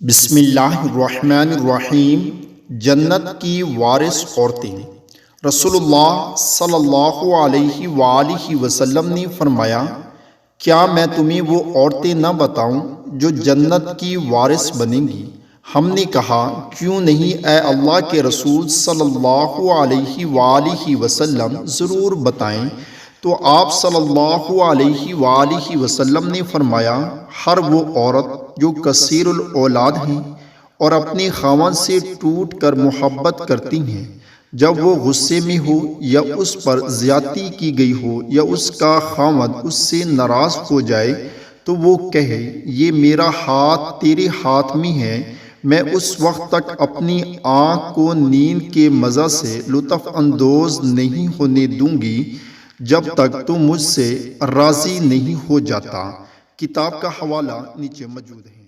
بسم اللہ الرحمن الرحیم۔ جنت کی وارث عورتیں۔ رسول اللہ صلی اللہ علیہ وآلہ وسلم نے فرمایا، کیا میں تمہیں وہ عورتیں نہ بتاؤں جو جنت کی وارث بنیں گی؟ ہم نے کہا، کیوں نہیں اے اللہ کے رسول صلی اللہ علیہ وآلہ وسلم، ضرور بتائیں۔ تو آپ صلی اللہ علیہ وآلہ وسلم نے فرمایا، ہر وہ عورت جو کثیر الاولاد ہیں اور اپنے خاوند سے ٹوٹ کر محبت کرتی ہیں، جب وہ غصے میں ہو یا اس پر زیادتی کی گئی ہو یا اس کا خاوند اس سے ناراض ہو جائے تو وہ کہے، یہ میرا ہاتھ تیرے ہاتھ میں ہے، میں اس وقت تک اپنی آنکھ کو نیند کے مزہ سے لطف اندوز نہیں ہونے دوں گی جب تک تو مجھ سے راضی نہیں ہو جاتا۔ کتاب کا حوالہ نیچے موجود ہے۔